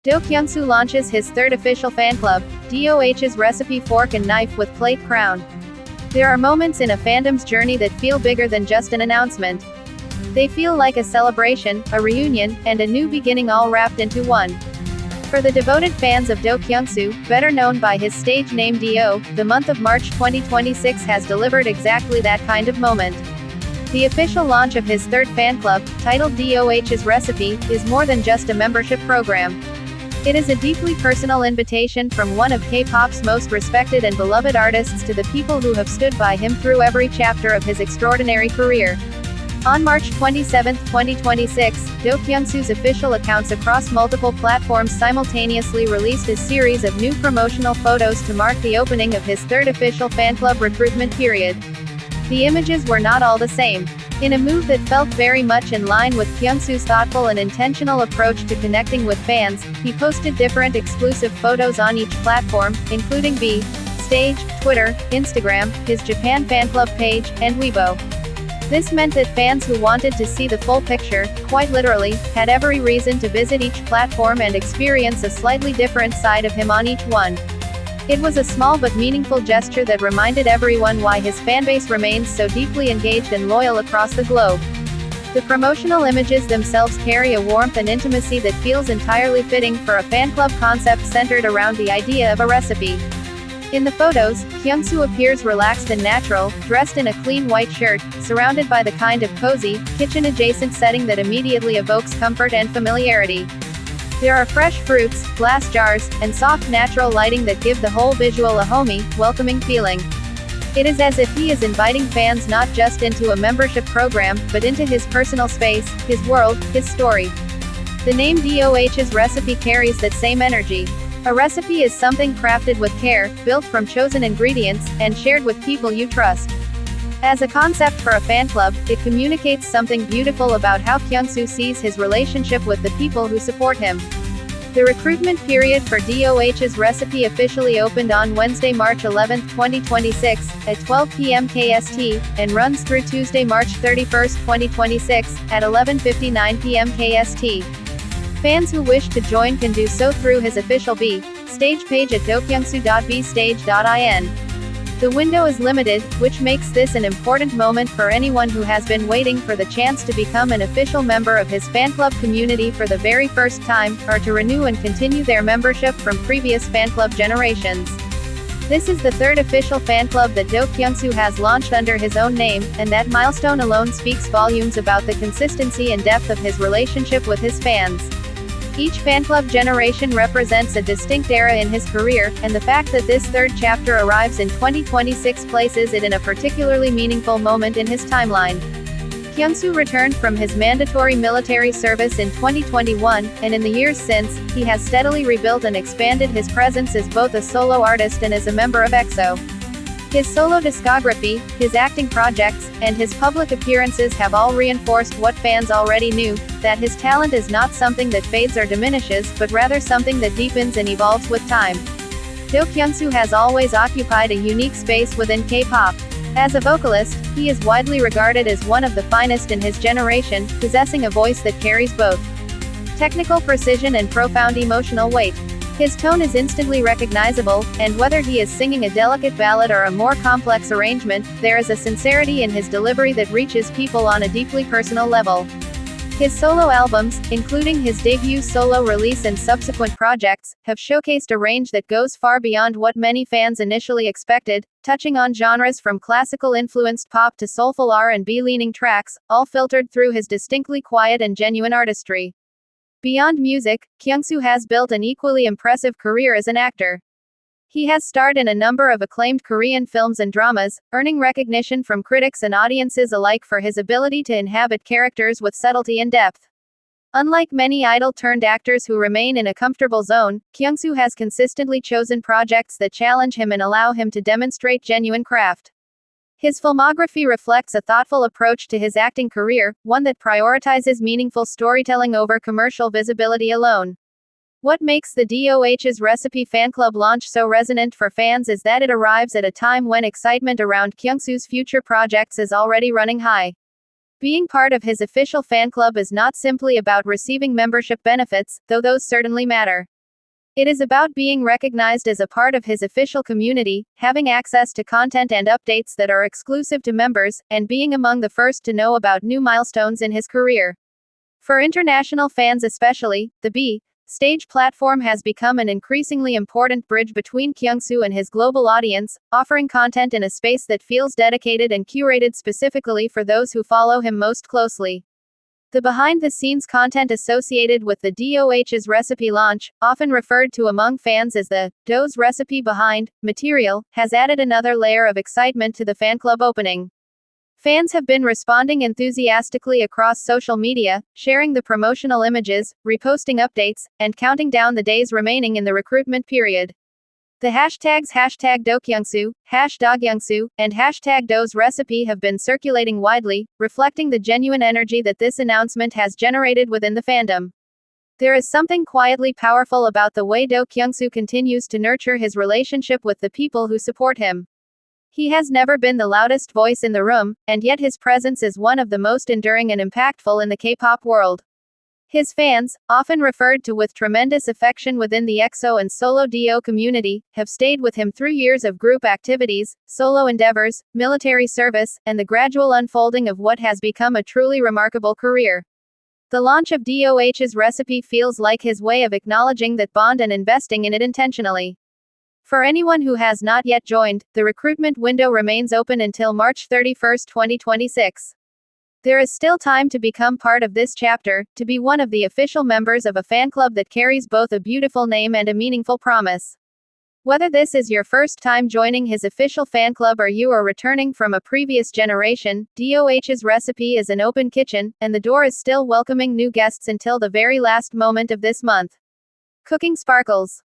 DOHKYUNGSOO launches his third official fan club, DOH's Recipe Fork and Knife with Plate Crown. There are moments in a fandom's journey that feel bigger than just an announcement. They feel like a celebration, a reunion, and a new beginning all wrapped into one. For the devoted fans of DOHKYUNGSOO, better known by his stage name DO, the month of March 2026 has delivered exactly that kind of moment. The official launch of his third fan club, titled DOH's Recipe, is more than just a membership program. It is a deeply personal invitation from one of K-pop's most respected and beloved artists to the people who have stood by him through every chapter of his extraordinary career. On March 27, 2026, DOHKYUNGSOO's official accounts across multiple platforms simultaneously released a series of new promotional photos to mark the opening of his third official fan club recruitment period. The images were not all the same. In a move that felt very much in line with Kyungsoo's thoughtful and intentional approach to connecting with fans, he posted different exclusive photos on each platform, including B, Stage, Twitter, Instagram, his Japan fan club page, and Weibo. This meant that fans who wanted to see the full picture, quite literally, had every reason to visit each platform and experience a slightly different side of him on each one. It was a small but meaningful gesture that reminded everyone why his fanbase remains so deeply engaged and loyal across the globe. The promotional images themselves carry a warmth and intimacy that feels entirely fitting for a fan club concept centered around the idea of a recipe. In the photos, Kyungsoo appears relaxed and natural, dressed in a clean white shirt, surrounded by the kind of cozy, kitchen-adjacent setting that immediately evokes comfort and familiarity. There are fresh fruits, glass jars, and soft natural lighting that give the whole visual a homey, welcoming feeling. It is as if he is inviting fans not just into a membership program, but into his personal space, his world, his story. The name DOH's Recipe carries that same energy. A recipe is something crafted with care, built from chosen ingredients, and shared with people you trust. As a concept for a fan club, it communicates something beautiful about how Kyungsoo sees his relationship with the people who support him. The recruitment period for DOH's Recipe officially opened on Wednesday, March 11, 2026, at 12 p.m. KST, and runs through Tuesday, March 31, 2026, at 11:59 p.m. KST. Fans who wish to join can do so through his official B, Stage page at dohkyungsoo.bstage.in. The window is limited, which makes this an important moment for anyone who has been waiting for the chance to become an official member of his fan club community for the very first time, or to renew and continue their membership from previous fan club generations. This is the third official fan club that DOHKYUNGSOO has launched under his own name, and that milestone alone speaks volumes about the consistency and depth of his relationship with his fans. Each fan club generation represents a distinct era in his career, and the fact that this third chapter arrives in 2026 places it in a particularly meaningful moment in his timeline. Kyungsoo returned from his mandatory military service in 2021, and in the years since, he has steadily rebuilt and expanded his presence as both a solo artist and as a member of EXO. His solo discography, his acting projects, and his public appearances have all reinforced what fans already knew, that his talent is not something that fades or diminishes, but rather something that deepens and evolves with time. DOHKYUNGSOO has always occupied a unique space within K-pop. As a vocalist, he is widely regarded as one of the finest in his generation, possessing a voice that carries both technical precision and profound emotional weight. His tone is instantly recognizable, and whether he is singing a delicate ballad or a more complex arrangement, there is a sincerity in his delivery that reaches people on a deeply personal level. His solo albums, including his debut solo release and subsequent projects, have showcased a range that goes far beyond what many fans initially expected, touching on genres from classical-influenced pop to soulful R&B-leaning tracks, all filtered through his distinctly quiet and genuine artistry. Beyond music, Kyungsoo has built an equally impressive career as an actor. He has starred in a number of acclaimed Korean films and dramas, earning recognition from critics and audiences alike for his ability to inhabit characters with subtlety and depth. Unlike many idol-turned-actors who remain in a comfortable zone, Kyungsoo has consistently chosen projects that challenge him and allow him to demonstrate genuine craft. His filmography reflects a thoughtful approach to his acting career, one that prioritizes meaningful storytelling over commercial visibility alone. What makes the DOH's Recipe fan club launch so resonant for fans is that it arrives at a time when excitement around Kyungsoo's future projects is already running high. Being part of his official fan club is not simply about receiving membership benefits, though those certainly matter. It is about being recognized as a part of his official community, having access to content and updates that are exclusive to members, and being among the first to know about new milestones in his career. For international fans especially, the B stage platform has become an increasingly important bridge between Kyungsoo and his global audience, offering content in a space that feels dedicated and curated specifically for those who follow him most closely. The behind-the-scenes content associated with the DOH's recipe launch, often referred to among fans as the DOH's recipe behind material, has added another layer of excitement to the fan club opening. Fans have been responding enthusiastically across social media, sharing the promotional images, reposting updates, and counting down the days remaining in the recruitment period. The hashtags #DOHKYUNGSOO, #DOHKYUNGSOO, and #DOH's recipe have been circulating widely, reflecting the genuine energy that this announcement has generated within the fandom. There is something quietly powerful about the way DOHKYUNGSOO continues to nurture his relationship with the people who support him. He has never been the loudest voice in the room, and yet his presence is one of the most enduring and impactful in the K-pop world. His fans, often referred to with tremendous affection within the EXO and solo DO community, have stayed with him through years of group activities, solo endeavors, military service, and the gradual unfolding of what has become a truly remarkable career. The launch of DOH's recipe feels like his way of acknowledging that bond and investing in it intentionally. For anyone who has not yet joined, the recruitment window remains open until March 31, 2026. There is still time to become part of this chapter, to be one of the official members of a fan club that carries both a beautiful name and a meaningful promise. Whether this is your first time joining his official fan club or you are returning from a previous generation, DOH's recipe is an open kitchen, and the door is still welcoming new guests until the very last moment of this month. Cooking Sparkles.